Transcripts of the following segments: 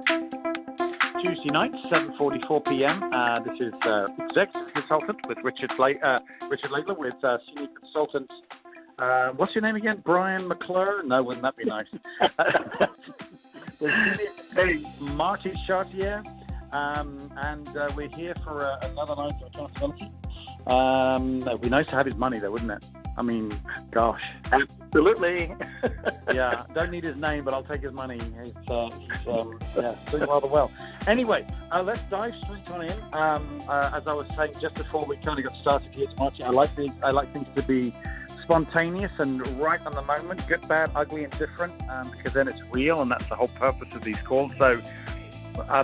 Tuesday night, 7:44 p.m. This is Executive Consultant with Richard Laidler with Senior Consultant. What's your name again? Brian McClure? No, wouldn't that be nice? Hey, Marty Chartier, and we're here for another night of accountability. It would be nice to have his money, though, wouldn't it? I mean, gosh. Absolutely. Yeah, don't need his name, but I'll take his money. He's doing rather well. Anyway, let's dive straight on in. As I was saying just before we kind of got started here, Marty, I like things to be spontaneous and right on the moment, good, bad, ugly, and different, because then it's real, and that's the whole purpose of these calls. So,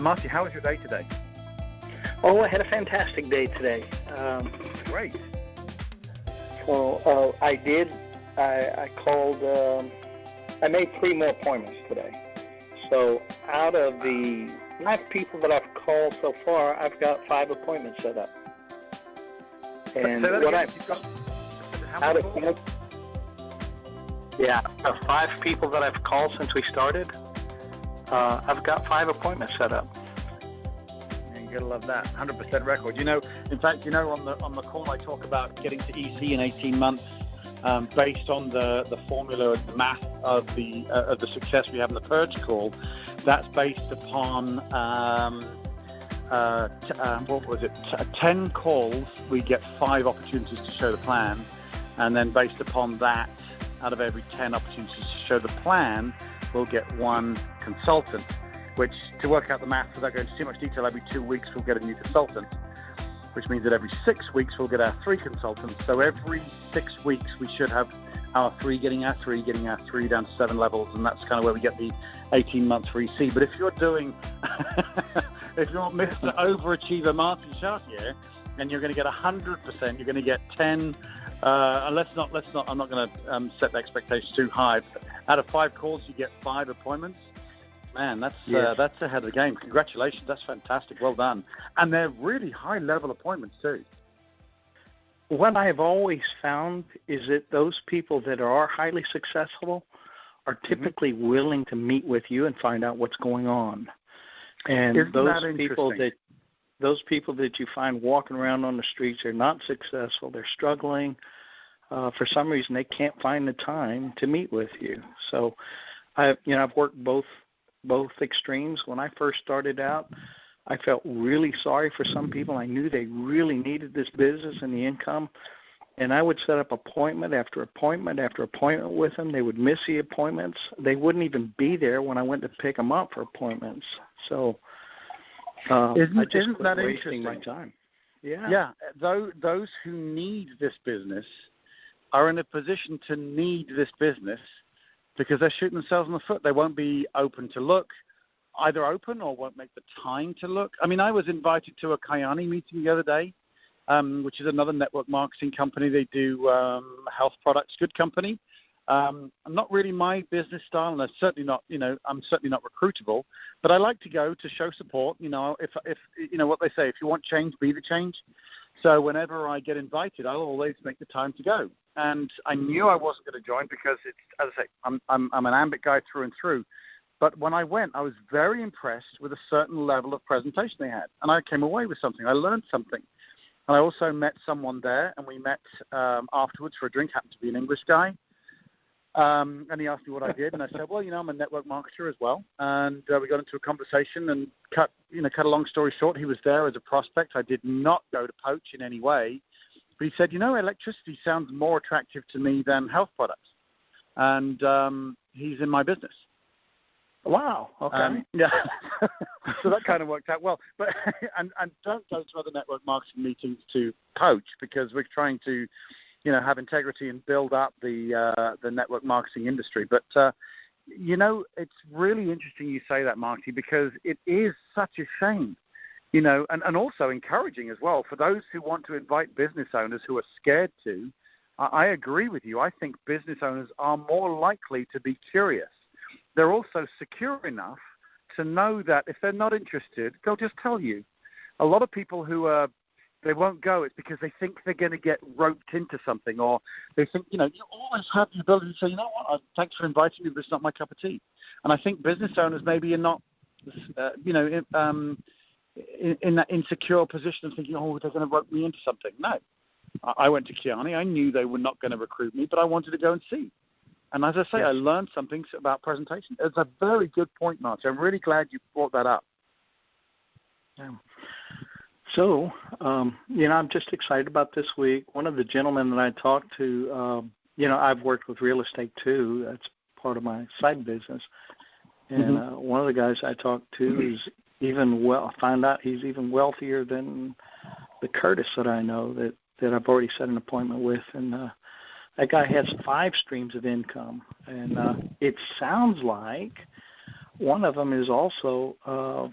Marty, how was your day today? Oh, I had a fantastic day today. Great. Well, I did. I called. I made 3 more appointments today. So out of the 5 people that I've called so far, I've got 5 appointments set up. And what out of 5 people that I've called since we started, I've got 5 appointments set up. You gotta love that, 100% record. In fact, on the call I talk about getting to EC in 18 months, based on the formula and the math of the success we have in the Purge call. That's based upon 10 calls, we get 5 opportunities to show the plan, and then based upon that, out of every 10 opportunities to show the plan, we'll get 1 consultant. Which, to work out the math without going into too much detail, every 2 weeks we'll get a new consultant, which means that every 6 weeks we'll get our 3 consultants. So every 6 weeks we should have our 3 getting our 3, getting our 3 down to 7 levels, and that's kind of where we get the 18 months for EC. But if you're doing, if you're Mr. Overachiever Marty Chartier, and you're going to get 100%, you're going to get 10. Let's not. I'm not going to set the expectations too high. But out of 5 calls, you get 5 appointments. Man, that's ahead of the game. Congratulations. That's fantastic. Well done. And they're really high-level appointments, too. What I've always found is that those people that are highly successful are typically willing to meet with you and find out what's going on. And those people that you find walking around on the streets are not successful. They're struggling. For some reason, they can't find the time to meet with you. So, I've worked both extremes. When I first started out, I felt really sorry for some people. I knew they really needed this business and the income, and I would set up appointment after appointment after appointment with them. They would miss the appointments. They wouldn't even be there when I went to pick them up for appointments. So isn't that wasting interesting? My time. Yeah. Those who need this business are in a position to need this business because they're shooting themselves in the foot. They won't be open to look, either open or won't make the time to look. I mean, I was invited to a Kayani meeting the other day, which is another network marketing company. They do health products, good company. Not really my business style, and I'm certainly not recruitable, but I like to go to show support. If what they say, if you want change, be the change. So whenever I get invited, I'll always make the time to go. And I knew I wasn't going to join because it's, as I say, I'm an ambit guy through and through. But when I went, I was very impressed with a certain level of presentation they had, and I came away with something. I learned something. And I also met someone there, and we met afterwards for a drink. Happened to be an English guy. And he asked me what I did, and I said, well, I'm a network marketer as well. And we got into a conversation, and cut a long story short, he was there as a prospect. I did not go to poach in any way. But he said, electricity sounds more attractive to me than health products. And he's in my business. Wow. Okay. Yeah. So that kind of worked out well. But and don't go to other network marketing meetings to poach, because we're trying to have integrity and build up the network marketing industry. But, it's really interesting you say that, Marty, because it is such a shame, and also encouraging as well for those who want to invite business owners who are scared to. I agree with you. I think business owners are more likely to be curious. They're also secure enough to know that if they're not interested, they'll just tell you. A lot of people who they won't go, it's because they think they're going to get roped into something, or they think, you always have the ability to say, you know what, thanks for inviting me, but it's not my cup of tea. And I think business owners maybe are not in that insecure position of thinking, oh, they're going to rope me into something. No. I went to Kiani. I knew they were not going to recruit me, but I wanted to go and see. And as I say, I learned something about presentation. It's a very good point, Marty. I'm really glad you brought that up. Yeah. So, I'm just excited about this week. One of the gentlemen that I talked to, I've worked with real estate too. That's part of my side business. And one of the guys I talked to is found out he's even wealthier than the Curtis that I know that I've already set an appointment with. And that guy has 5 streams of income. And it sounds like one of them is also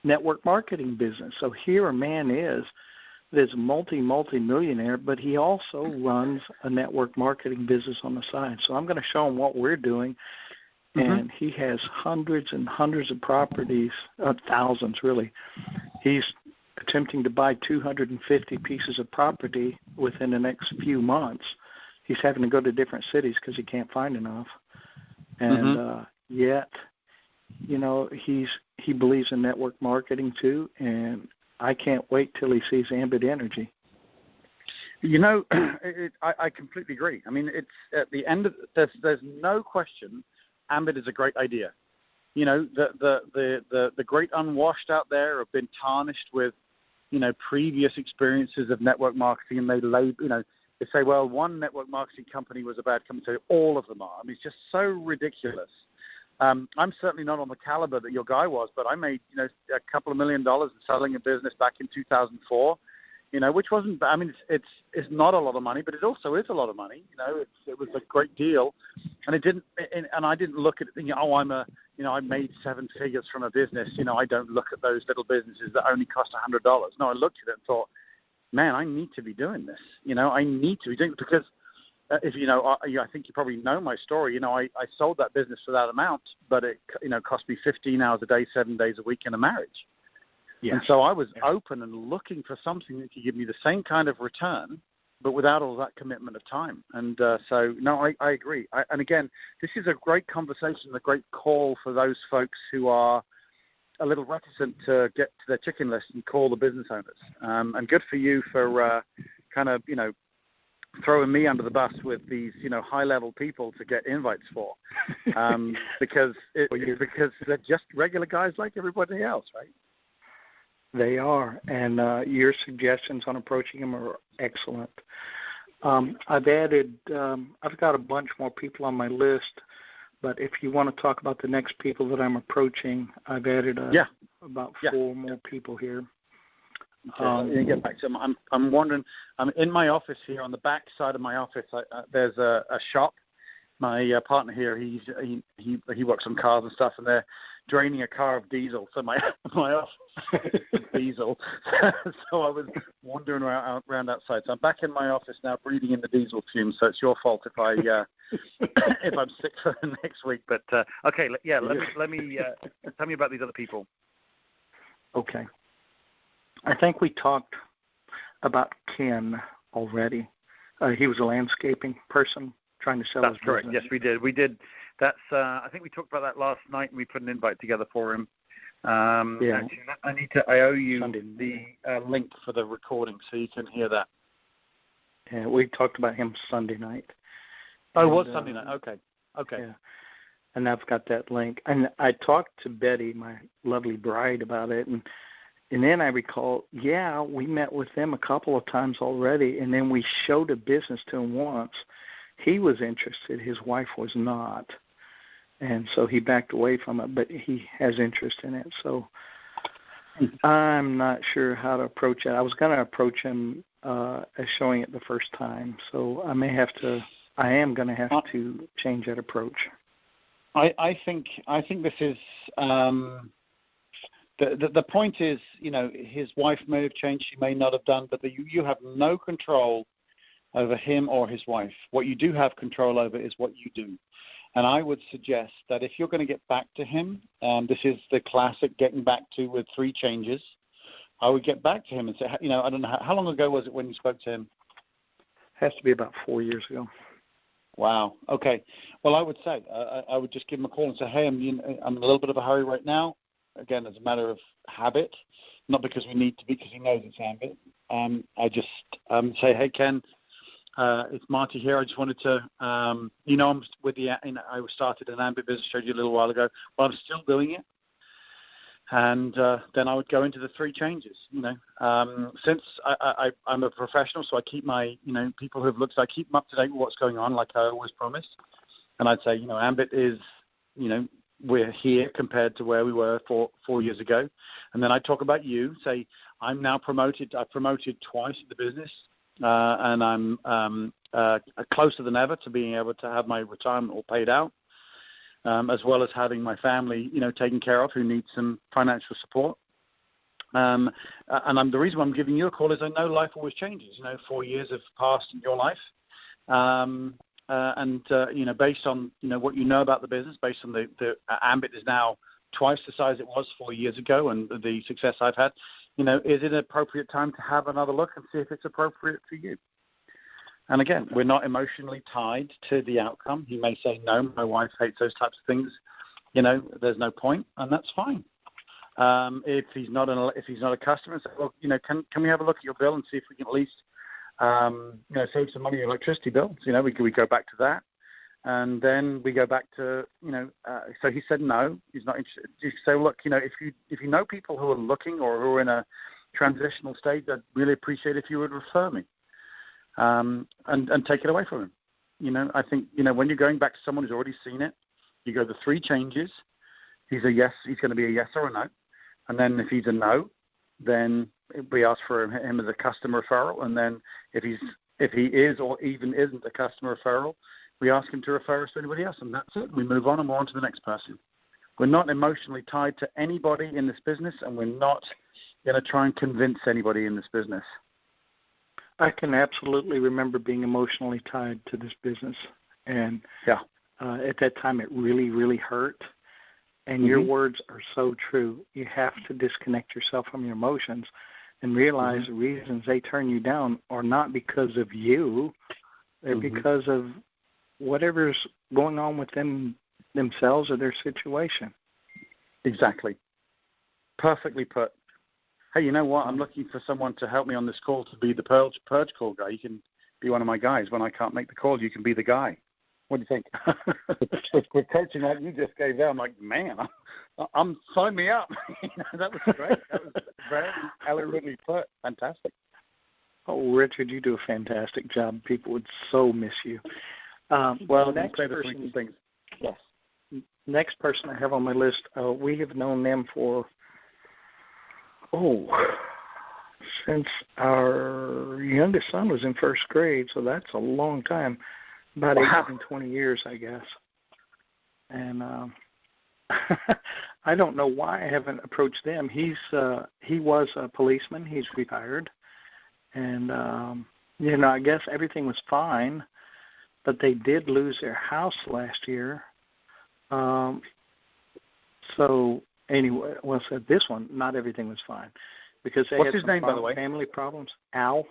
network marketing business. So here a man is that's multi-millionaire, but he also runs a network marketing business on the side. So I'm going to show him what we're doing. And he has hundreds and hundreds of properties, thousands really. He's attempting to buy 250 pieces of property within the next few months. He's having to go to different cities because he can't find enough. And yet, he believes in network marketing too, and I can't wait till he sees Ambit Energy. I completely agree. I mean, it's at the end of there's no question. Ambit is a great idea. The great unwashed out there have been tarnished with, previous experiences of network marketing, and they say, well, one network marketing company was a bad company, so all of them are. I mean, it's just so ridiculous. I'm certainly not on the caliber that your guy was, but I made, a couple of $1 million in selling a business back in 2004. Which wasn't. I mean, it's not a lot of money, but it also is a lot of money. It was a great deal, and it didn't. And I didn't look at it thinking, I made 7 figures from a business. I don't look at those little businesses that only cost $100. No, I looked at it and thought, man, I need to be doing this. I need to be doing it because if I think you probably know my story. I sold that business for that amount, but it cost me 15 hours a day, 7 days a week in a marriage. Yes. And so I was open and looking for something that could give me the same kind of return, but without all that commitment of time. And I agree. And again, this is a great conversation, a great call for those folks who are a little reticent to get to their chicken list and call the business owners. And good for you for throwing me under the bus with these, high-level people to get invites for, because they're just regular guys like everybody else, right? They are, and your suggestions on approaching them are excellent. I've got a bunch more people on my list, but if you want to talk about the next people that I'm approaching, I've added about 4 more people here. Okay, get back to them. I'm wondering. I'm in my office here. On the back side of my office, there's a shop. My partner here, he works on cars and stuff, and they're draining a car of diesel. So my office is diesel. So I was wandering around outside. So I'm back in my office now, breathing in the diesel fumes. So it's your fault if if I'm sick for the next week. But okay, let me tell me about these other people. Okay. I think we talked about Ken already. He was a landscaping person trying to sell his business. That's correct. Yes, we did. We did. That's. I think we talked about that last night, and we put an invite together for him. Actually, I owe you the link for the recording, so you can hear that. Yeah, we talked about him Sunday night. Oh, it was Sunday night. Okay. Yeah. And I've got that link. And I talked to Betty, my lovely bride, about it, and then I recall, we met with them a couple of times already, and then we showed a business to him once. He was interested. His wife was not. And so he backed away from it, but he has interest in it. So I'm not sure how to approach it. I was going to approach him as showing it the first time. So I am going to have to change that approach. I think this is the point is, his wife may have changed, she may not have done, but you have no control over him or his wife. What you do have control over is what you do. And I would suggest that if you're going to get back to him, this is the classic getting back to with 3 changes, I would get back to him and say, I don't know, how long ago was it when you spoke to him? Has to be about 4 years ago. Wow. Okay. Well, I would say, I would just give him a call and say, hey, I'm in a little bit of a hurry right now. again, as a matter of habit, not because we need to be, because he knows it's ambit. I just say, hey, Ken, it's Marty here. I just wanted to, I'm with the, I started an ambit business, showed you a little while ago, but I'm still doing it. And then I would go into the 3 changes. Since I'm a professional, so I keep my, people who have looked, I keep them up to date with what's going on, like I always promised. And I'd say, ambit is, we're here compared to where we were 4 years ago. And then I talk about you, say, I'm now promoted. I've promoted twice in the business, and I'm closer than ever to being able to have my retirement all paid out, as well as having my family, taken care of, who need some financial support. And the reason why I'm giving you a call is I know life always changes. 4 years have passed in your life. Based on, what you know about the business, based on the ambit is now twice the size it was 4 years ago and the success I've had, is it an appropriate time to have another look and see if it's appropriate for you? And again, we're not emotionally tied to the outcome. He may say, no, my wife hates those types of things. There's no point, and that's fine. If he's not a customer, say, well, can we have a look at your bill and see if we can at least save some money on electricity bills? We go back to that. And then we go back to, so he said no, he's not interested. You say, look, if you know people who are looking or who are in a transitional stage, I'd really appreciate if you would refer me and take it away from him. I think, when you're going back to someone who's already seen it, you go the 3 changes. He's a yes, he's going to be a yes or a no. And then if he's a no, then we ask for him as a customer referral. And then if he is or even isn't a customer referral, we ask him to refer us to anybody else, and that's it. We move on and we're on to the next person. We're not emotionally tied to anybody in this business, and we're not going to try and convince anybody in this business. I can absolutely remember being emotionally tied to this business, and at that time it really, really hurt. And your words are so true. You have to disconnect yourself from your emotions and realize the reasons they turn you down are not because of you. They're because of whatever's going on with themselves or their situation. Exactly. Perfectly put. Hey, you know what? I'm looking for someone to help me on this call to be the purge call guy. You can be one of my guys. When I can't make the call, you can be the guy. What do you think? With coaching like you just gave there, I'm like, man, I'm sign me up. That was great. That was very eloquently put. Fantastic. Oh, Richard, you do a fantastic job. People would so miss you. Next person I have on my list, we have known them for, since our youngest son was in first grade, so that's a long time, about 18, 20 years, I guess. And I don't know why I haven't approached them. He was a policeman. He's retired. And, I guess everything was fine. But they did lose their house last year. So anyway, this one, not everything was fine because they What's had his name, by the way? Family problems. Al.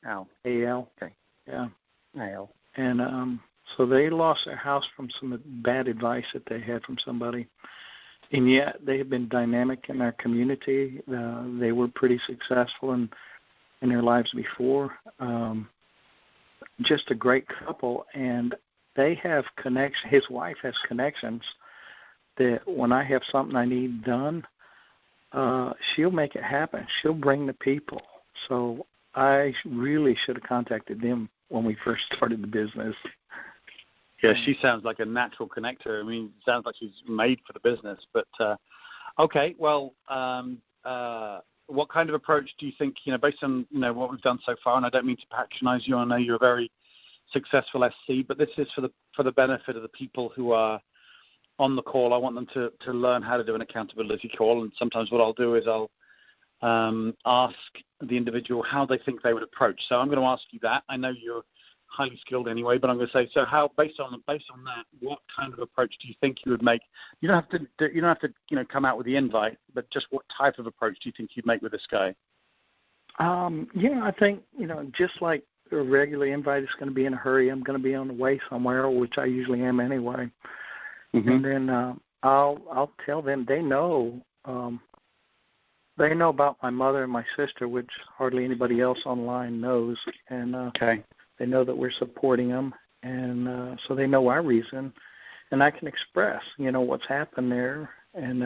A-L. Okay. Yeah. Al. And so they lost their house from some bad advice that they had from somebody. And yet they have been dynamic in our community. They were pretty successful in their lives before. Just a great couple, and they have connections. His wife has connections that when I have something I need done, she'll make it happen. She'll bring the people. So I really should have contacted them when we first started the business. Yeah, she sounds like a natural connector. I mean, it sounds like she's made for the business. But, okay, well, what kind of approach do you think, based on, what we've done so far, and I don't mean to patronize you, I know you're a very successful SC, but this is for the benefit of the people who are on the call. I want them to learn how to do an accountability call, and sometimes what I'll do is I'll ask the individual how they think they would approach. So I'm going to ask you that. I know you're highly skilled anyway, but I'm going to say, so how, based on that, what kind of approach do you think you would make? You don't have to come out with the invite, but just what type of approach do you think you'd make with this guy? I think, just like a regular invite is going to be in a hurry, I'm going to be on the way somewhere, which I usually am anyway. And then I'll tell them, they know they know about my mother and my sister, which hardly anybody else online knows, and they know that we're supporting them, and so they know our reason, and I can express, what's happened there, and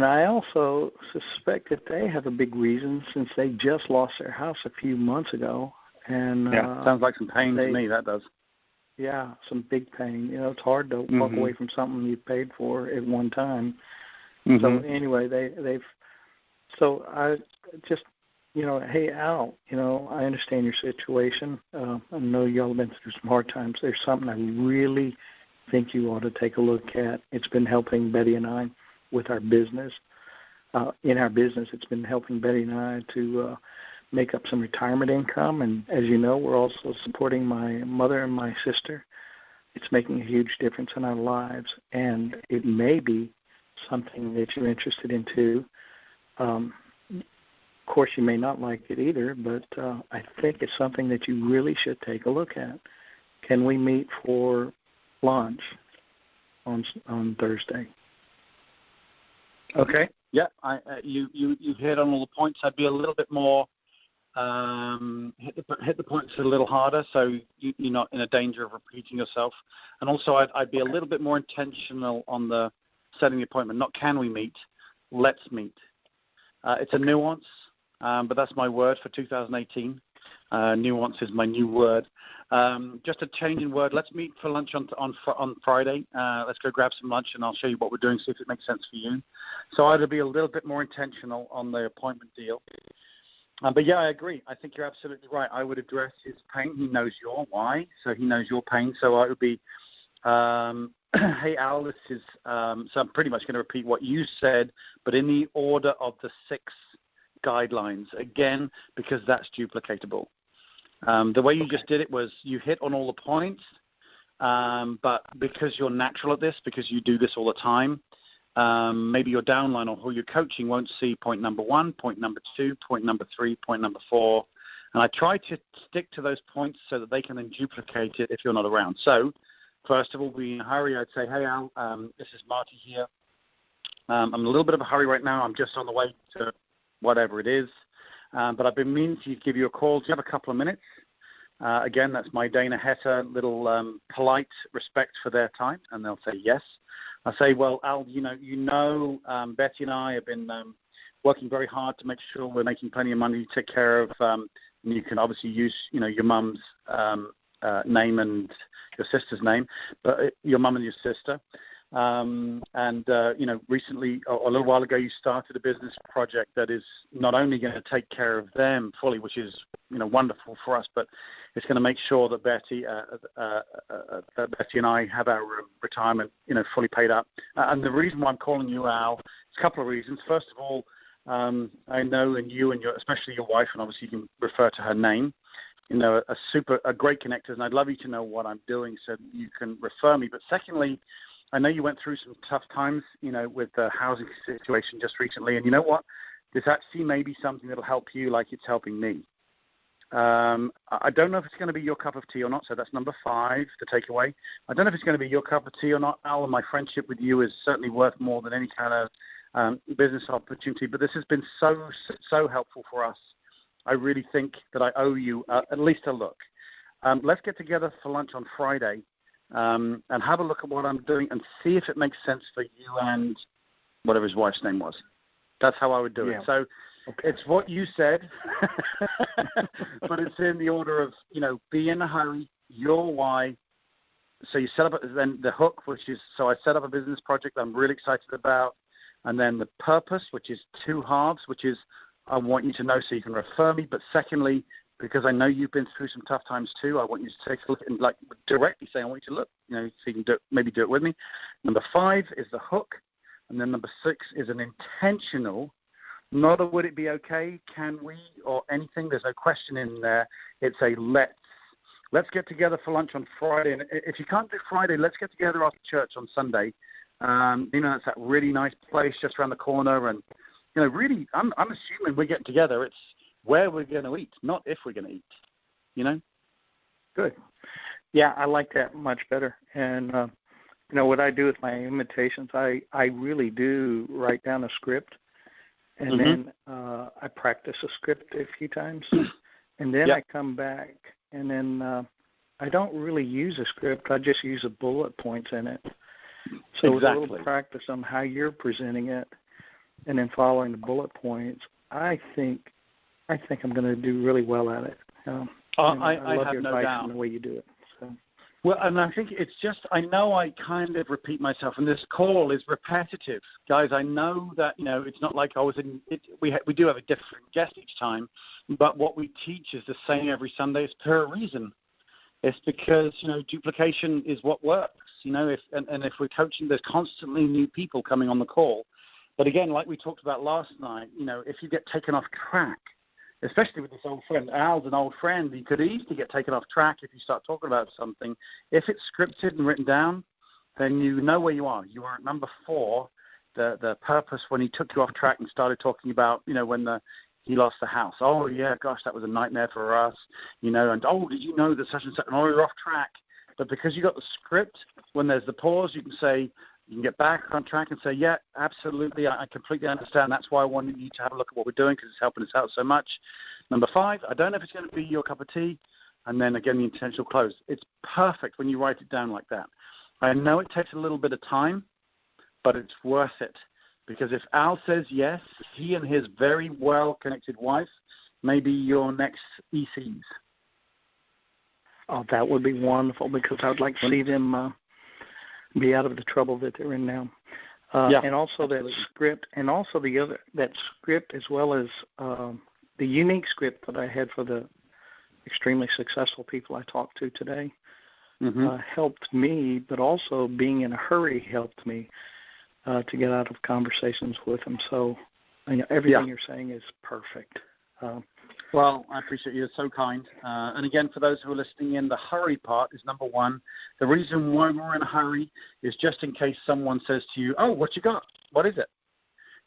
I also suspect that they have a big reason since they just lost their house a few months ago, and sounds like some pain to me. That does. Yeah, some big pain. It's hard to walk away from something you paid for at one time. Mm-hmm. So anyway, they've. So I just, hey Al, I understand your situation. I know y'all have been through some hard times. There's something I really think you ought to take a look at. It's been helping Betty and I with our business. In our business, it's been helping Betty and I to make up some retirement income. And as you know, we're also supporting my mother and my sister. It's making a huge difference in our lives, and it may be something that you're interested in too. Of course, you may not like it either, but I think it's something that you really should take a look at. Can we meet for lunch on Thursday? Okay. Yeah, you hit on all the points. I'd be a little bit more hit the points a little harder, so you're not in a danger of repeating yourself. And also, I'd be a little bit more intentional on the setting the appointment. Not can we meet, let's meet. It's a nuance, but that's my word for 2018. Nuance is my new word. Just a change in word. Let's meet for lunch on Friday. Let's go grab some lunch, and I'll show you what we're doing, see if it makes sense for you. So I'd be a little bit more intentional on the appointment deal. But, yeah, I agree. I think you're absolutely right. I would address his pain. He knows your why, so he knows your pain. So I would be, hey, Al, this is so I'm pretty much going to repeat what you said, but in the order of the 6 guidelines, again, because that's duplicatable. The way you just did it was you hit on all the points, but because you're natural at this, because you do this all the time, maybe your downline or who you're coaching won't see point number 1, point number 2, point number 3, point number 4. And I try to stick to those points so that they can then duplicate it if you're not around. So, first of all, be in a hurry. I'd say, hey, Al, this is Marty here. I'm in a little bit of a hurry right now. I'm just on the way to whatever it is. But I've been meaning to give you a call. Do you have a couple of minutes? Again, that's my Dana Hetta little polite respect for their time, and they'll say yes. I say, well, Al, Betty and I have been working very hard to make sure we're making plenty of money to take care of. And you can obviously use, your mum's name and your sister's name, but your mum and your sister. Recently, a little while ago, you started a business project that is not only going to take care of them fully, which is, wonderful for us, but it's going to make sure that Betty and I have our retirement, fully paid up. And the reason why I'm calling you, Al, is a couple of reasons. First of all, I know, and you and especially your wife, and obviously you can refer to her name, a great connectors, and I'd love you to know what I'm doing so you can refer me. But secondly, I know you went through some tough times, with the housing situation just recently. And you know what? This actually may be something that'll help you like it's helping me. I don't know if it's going to be your cup of tea or not, so that's number 5, the takeaway. I don't know if it's going to be your cup of tea or not, Al, and my friendship with you is certainly worth more than any kind of business opportunity. But this has been so helpful for us. I really think that I owe you at least a look. Let's get together for lunch on Friday. And have a look at what I'm doing and see if it makes sense for you and whatever his wife's name was. That's how I would do it. So it's what you said, but it's in the order of, be in a hurry, your why. So you set up then the hook, which is, so I set up a business project I'm really excited about. And then the purpose, which is 2 halves, which is I want you to know so you can refer me. But secondly, because I know you've been through some tough times too, I want you to take a look and directly say, I want you to look, so you can maybe do it with me. Number 5 is the hook. And then number 6 is an intentional, not a would it be okay, can we, or anything. There's no question in there. It's a let's get together for lunch on Friday. And if you can't do Friday, let's get together after church on Sunday. It's that really nice place just around the corner. And, really, I'm assuming we're getting together. It's where we're going to eat, not if we're going to eat, Good. Yeah, I like that much better. And what I do with my invitations, I really do write down a script, and then I practice a script a few times, and then I come back, and then I don't really use a script. I just use the bullet points in it. So with a little practice on how you're presenting it, and then following the bullet points, I think I'm going to do really well at it. I love your advice and the way you do it. So. Well, and I think it's just, I know I kind of repeat myself, and this call is repetitive. Guys, I know that, it's not like we do have a different guest each time, but what we teach is the same every Sunday. It's per a reason. It's because, duplication is what works, if we're coaching, there's constantly new people coming on the call. But again, like we talked about last night, if you get taken off track, especially with this old friend, Al's an old friend, you could easily get taken off track if you start talking about something. If it's scripted and written down, then you know where you are. You are at number 4, the purpose when he took you off track and started talking about, when he lost the house. Oh, yeah, gosh, that was a nightmare for us, and, did you know that such and such, and you're off track. But because you got the script, when there's the pause, you can get back on track and say, yeah, absolutely, I completely understand. That's why I wanted you to have a look at what we're doing because it's helping us out so much. Number 5, I don't know if it's going to be your cup of tea. And then, again, the intentional close. It's perfect when you write it down like that. I know it takes a little bit of time, but it's worth it. Because if Al says yes, he and his very well-connected wife may be your next ECs. Oh, that would be wonderful because I would like to see them be out of the trouble that they're in now. And also absolutely. That script, and also that script as well as the unique script that I had for the extremely successful people I talked to today helped me, but also being in a hurry helped me to get out of conversations with them. So everything you're saying is perfect. Well, I appreciate you. It's so kind. And again, for those who are listening in, the hurry part is number 1. The reason why we're in a hurry is just in case someone says to you, oh, what you got? What is it?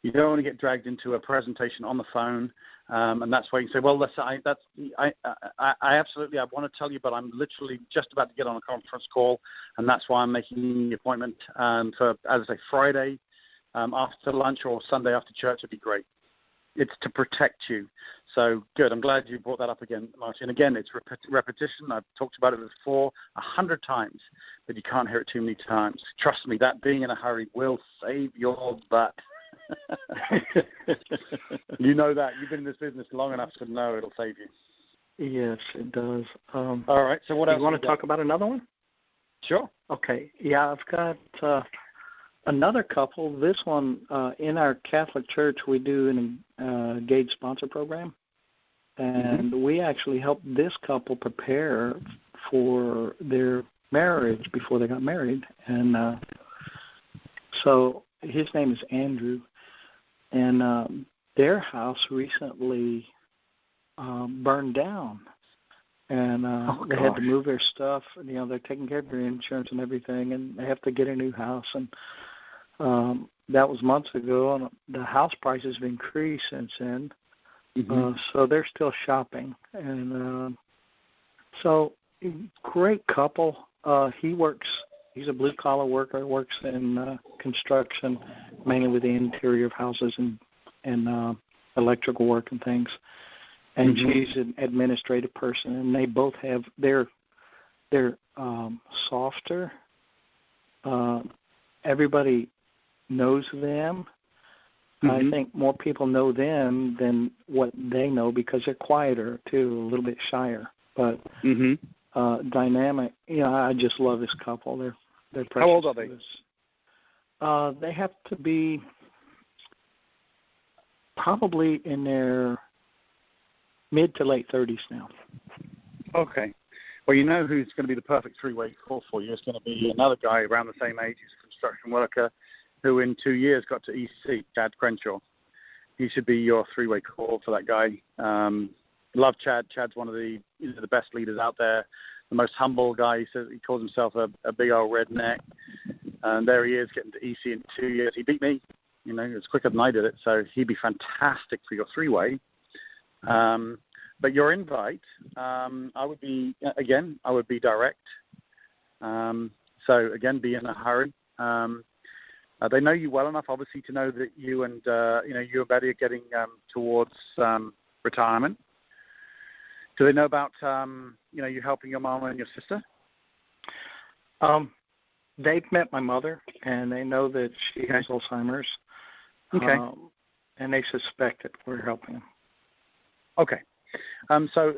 You don't want to get dragged into a presentation on the phone. And that's why you can say, well, I absolutely, I want to tell you, but I'm literally just about to get on a conference call. And that's why I'm making the appointment for, as I say, Friday after lunch or Sunday after church would be great. It's to protect you. So good. I'm glad you brought that up again, Marty. And again, it's repetition. I've talked about it before 100 times, but you can't hear it too many times. Trust me, that being in a hurry will save your butt. You know that. You've been in this business long enough to know it'll save you. Yes, it does. All right. So what else? You want to talk about another one? Sure. Okay. Yeah, I've got another couple. This one, in our Catholic Church, we do an engaged sponsor program. And we actually helped this couple prepare for their marriage before they got married. And so his name is Andrew. And their house recently burned down. And they had to move their stuff. They're taking care of their insurance and everything, and they have to get a new house. And that was months ago, and the house prices have increased since then. So they're still shopping. And so great couple. He's a blue-collar worker, works in construction, mainly with the interior of houses and electrical work and things. And she's an administrative person, and they both have they're softer. Everybody knows them. I think more people know them than what they know because they're quieter too, a little bit shyer. But dynamic. I just love this couple. They're precious. How old are they? They have to be probably in their mid to late 30s now. Okay. Well, you know who's going to be the perfect three-way call for you. It's going to be another guy around the same age. He's a construction worker who in 2 years got to EC, Chad Crenshaw. He should be your three-way call for that guy. Love Chad. Chad's one of the best leaders out there, the most humble guy. He says he calls himself a big old redneck. And there he is getting to EC in 2 years. He beat me. It was quicker than I did it. So he'd be fantastic for your three-way. But your invite, I would be direct. So again, be in a hurry. They know you well enough, obviously, to know that you and you and Betty are getting towards retirement. Do they know about you helping your mom and your sister? They've met my mother, and they know that she has Alzheimer's. Okay. And they suspect that we're helping them. Okay. So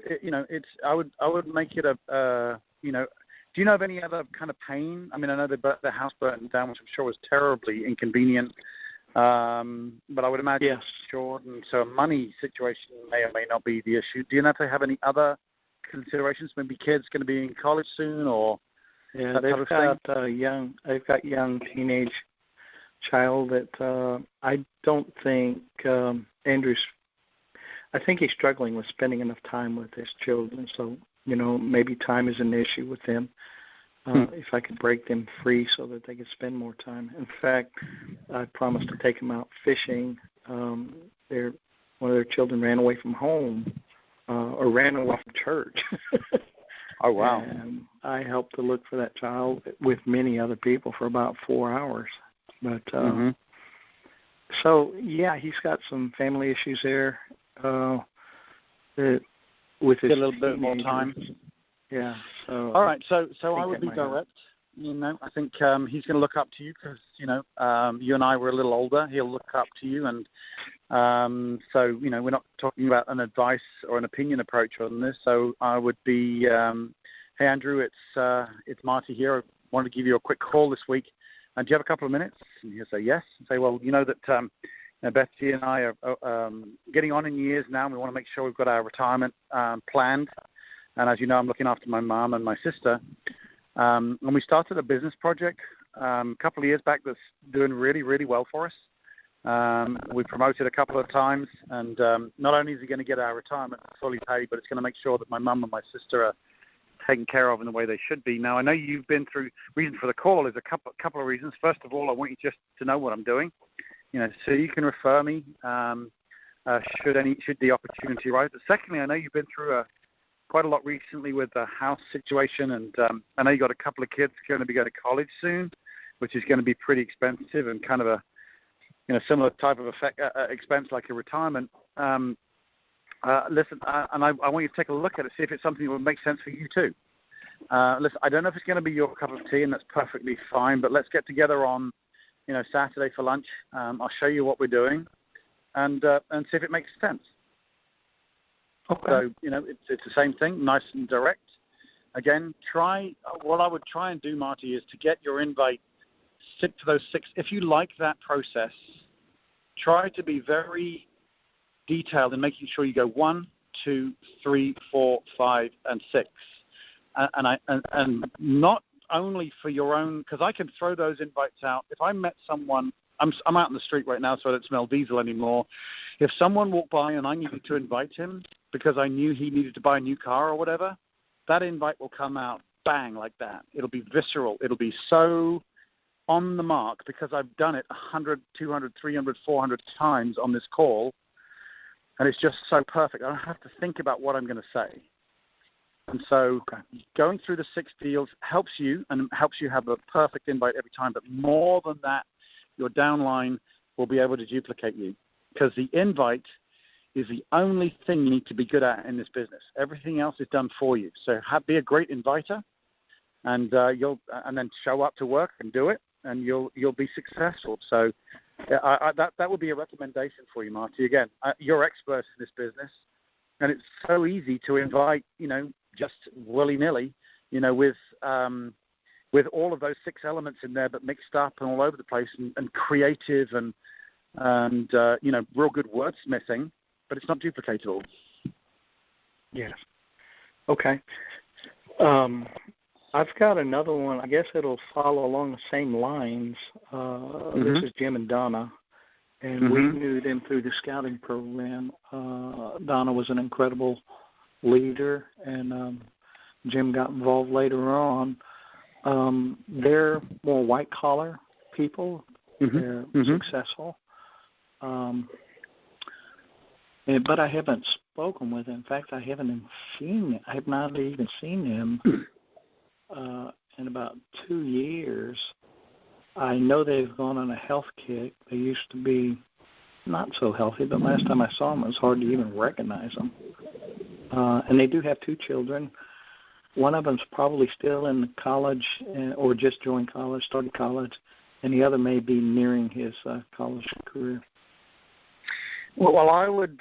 I would make it a do you know of any other kind of pain? I mean, I know the house burnt down, which I'm sure was terribly inconvenient. But I would imagine yes. It's short, and so a money situation may or may not be the issue. Do you know if they have any other considerations? Maybe kids going to be in college soon, or yeah, they've got young teenage child that I don't think Andrew's. I think he's struggling with spending enough time with his children. So maybe time is an issue with them. If I could break them free so that they could spend more time. In fact, I promised to take them out fishing. One of their children ran away from home or ran away from church. Oh, wow. And I helped to look for that child with many other people for about 4 hours. But so, yeah, he's got some family issues there with his a little bit more time. Yeah. So all right. So I would be direct. I think he's going to look up to you because you and I were a little older. He'll look up to you, and so we're not talking about an advice or an opinion approach on this. So I would be, hey Andrew, it's Marty here. I wanted to give you a quick call this week. And do you have a couple of minutes? And he'll say yes. And say, well, that Betsy and I are getting on in years now, and we want to make sure we've got our retirement planned. And as you know, I'm looking after my mom and my sister. And we started a business project a couple of years back that's doing really, really well for us. We promoted a couple of times, and not only is it going to get our retirement fully paid, but it's going to make sure that my mom and my sister are taken care of in the way they should be. Now, I know you've been through. Reason for the call is a couple of reasons. First of all, I want you just to know what I'm doing, so you can refer me should the opportunity arise. But secondly, I know you've been through quite a lot recently with the house situation, and I know you got a couple of kids going to be going to college soon, which is going to be pretty expensive and kind of a similar type of expense like a retirement. Listen, and I want you to take a look at it, see if it's something that would make sense for you too. Listen, I don't know if it's going to be your cup of tea, and that's perfectly fine, but let's get together on Saturday for lunch. I'll show you what we're doing, and see if it makes sense. Okay. So, it's the same thing, nice and direct. Again, what I would try and do, Marty, is to get your invite, sit for those 6. If you like that process, try to be very detailed in making sure you go 1, 2, 3, 4, 5, and 6. And not only for your own, because I can throw those invites out. If I met someone, I'm out in the street right now, so I don't smell diesel anymore. If someone walked by and I needed to invite him because I knew he needed to buy a new car or whatever, that invite will come out bang like that. It'll be visceral. It'll be so on the mark because I've done it 100, 200, 300, 400 times on this call, and it's just so perfect. I don't have to think about what I'm going to say. And so going through the 6 deals helps you and helps you have a perfect invite every time. But more than that, your downline will be able to duplicate you because the invite is the only thing you need to be good at in this business. Everything else is done for you. So be a great inviter, and then show up to work and do it, and you'll be successful. So that would be a recommendation for you, Marty. Again, you're experts in this business, and it's so easy to invite, just willy-nilly, with all of those 6 elements in there, but mixed up and all over the place, and creative and real good wordsmithing, but it's not duplicatable. Yes. Okay. I've got another one. I guess it'll follow along the same lines. This is Jim and Donna, and we knew them through the scouting program. Donna was an incredible leader, and Jim got involved later on. They're more white-collar people. They're successful. But I haven't spoken with them. In fact, I have not even seen them in about 2 years. I know they've gone on a health kick. They used to be not so healthy, but last time I saw them, it was hard to even recognize them. And they do have 2 children. One of them's probably still in college or just joined college, started college, and the other may be nearing his college career. Well, I would.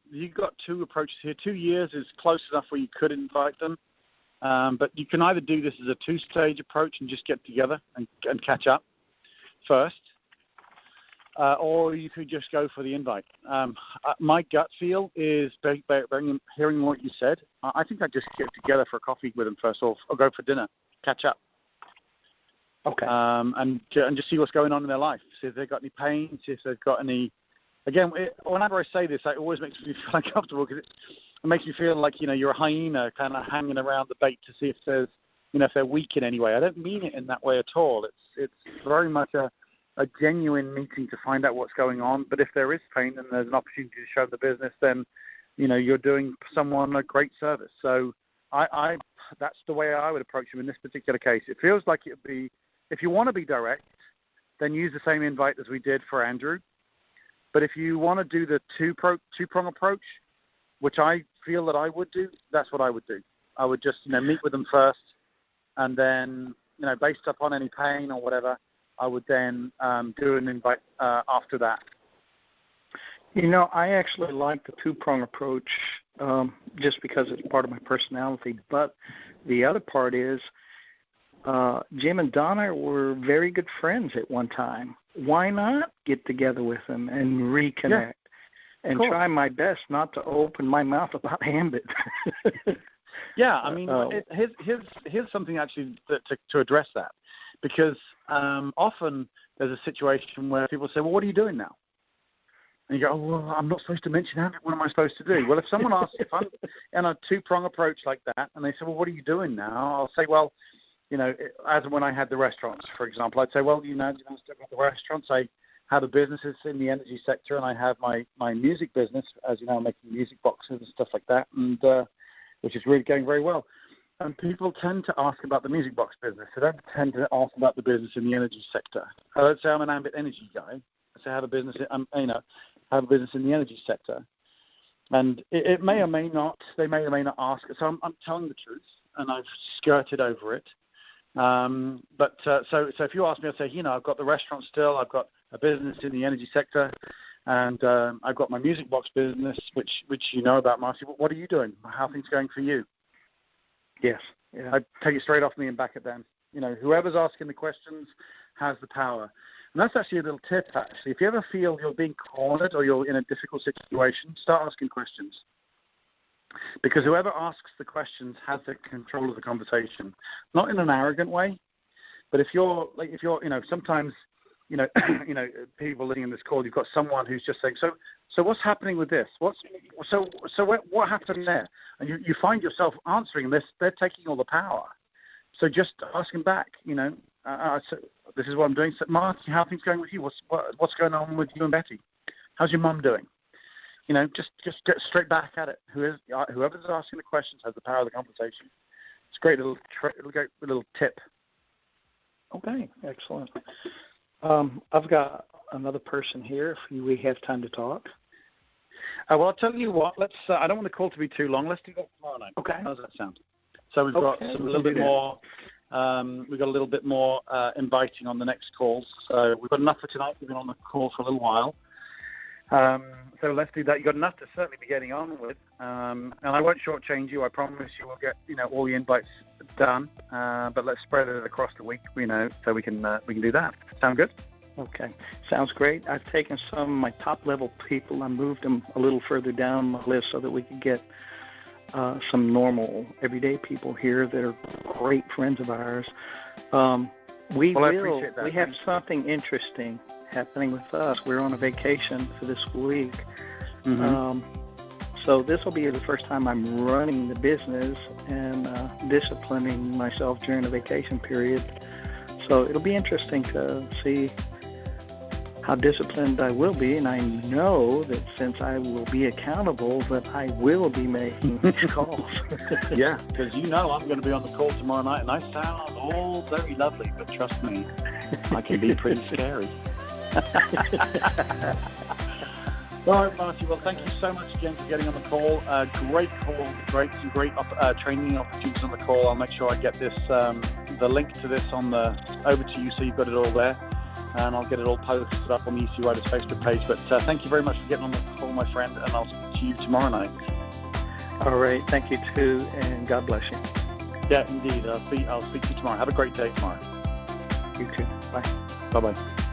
You've got 2 approaches here. 2 years is close enough where you could invite them, but you can either do this as a 2-stage approach and just get together and catch up first, or you could just go for the invite. My gut feel is, hearing what you said, I think I'd just get together for a coffee with them first, or go for dinner, catch up. Okay. And just see what's going on in their life. See if they've got any pain, see if they've got any. Again, whenever I say this, it always makes me feel uncomfortable because it makes me feel like, you're a hyena kind of hanging around the bait to see if there's, if they're weak in any way. I don't mean it in that way at all. It's very much a genuine meeting to find out what's going on. But if there is pain and there's an opportunity to show the business, then, you're doing someone a great service. So that's the way I would approach them in this particular case. It feels like it would be, if you want to be direct, then use the same invite as we did for Andrew. But if you want to do the two-prong approach, which I feel that I would do, that's what I would do. I would just, meet with them first, and then, based upon any pain or whatever, I would then do an invite after that. I actually like the 2-prong approach just because it's part of my personality. But the other part is Jim and Donna were very good friends at one time. Why not get together with them and reconnect and try my best not to open my mouth about Ambit? Yeah, I mean, here's something actually to address that, because often there's a situation where people say, well, what are you doing now? And you go, oh, well, I'm not supposed to mention Ambit. What am I supposed to do? Well, if someone asks, if I'm in a 2-prong approach like that, and they say, well, what are you doing now? I'll say, well, as when I had the restaurants, for example, I'd say, well, about the restaurants, I have a business in the energy sector, and I have my music business, as you know, I'm making music boxes and stuff like that, and which is really going very well. And people tend to ask about the music box business. They don't tend to ask about the business in the energy sector. Let's say I'm an Ambit energy guy. Let's say I have a business, have a business in the energy sector, and it may or may not. They may or may not ask. So I'm telling the truth, and I've skirted over it. But so if you ask me, I'll say, I've got the restaurant still, I've got a business in the energy sector, and I've got my music box business, which you know about, Marty. What are you doing? How are things going for you? Yes. Yeah. I'd take it straight off me and back at them. Whoever's asking the questions has the power. And that's actually a little tip, actually. If you ever feel you're being cornered or you're in a difficult situation, start asking questions. Because whoever asks the questions has the control of the conversation, not in an arrogant way, but if you're sometimes, people living in this call, you've got someone who's just saying, so what's happening with this? What happened there? And you find yourself answering this. They're taking all the power. So just ask them back. So this is what I'm doing. So, Marty, how are things going with you? What's going on with you and Betty? How's your mum doing? Just get straight back at it. Whoever's asking the questions has the power of the conversation. It's a great little tip. Okay, excellent. I've got another person here if we have time to talk. Well, I'll tell you what. Let's. I don't want the call to be too long. Let's do that tomorrow night. Okay. How does that sound? So we've got a little bit more. We've got a little bit more inviting on the next calls. So we've got enough for tonight. We've been on the call for a little while. So let's do that. You've got enough to certainly be getting on with. And I won't shortchange you. I promise you we'll get, all the invites done. But let's spread it across the week, so we can do that. Sound good? Okay. Sounds great. I've taken some of my top-level people and moved them a little further down the list so that we can get some normal, everyday people here that are great friends of ours. We have something interesting happening with us. We're on a vacation for this week. Mm-hmm. So this will be the first time I'm running the business and disciplining myself during the vacation period. So it'll be interesting to see how disciplined I will be, and I know that since I will be accountable, that I will be making these calls. Yeah, because I'm going to be on the call tomorrow night, and I sound all very lovely, but trust me, I can be pretty scary. All right, Marty. Well, thank you so much again for getting on the call. Great call. Some great training opportunities on the call. I'll make sure I get this, the link to this over to you, so you've got it all there, and I'll get it all posted up on the EC Riders Facebook page. But thank you very much for getting on the call, my friend, and I'll speak to you tomorrow night. All right. Thank you too, and God bless you. Yeah, indeed. I'll speak to you tomorrow. Have a great day tomorrow. You too. Bye. Bye-bye.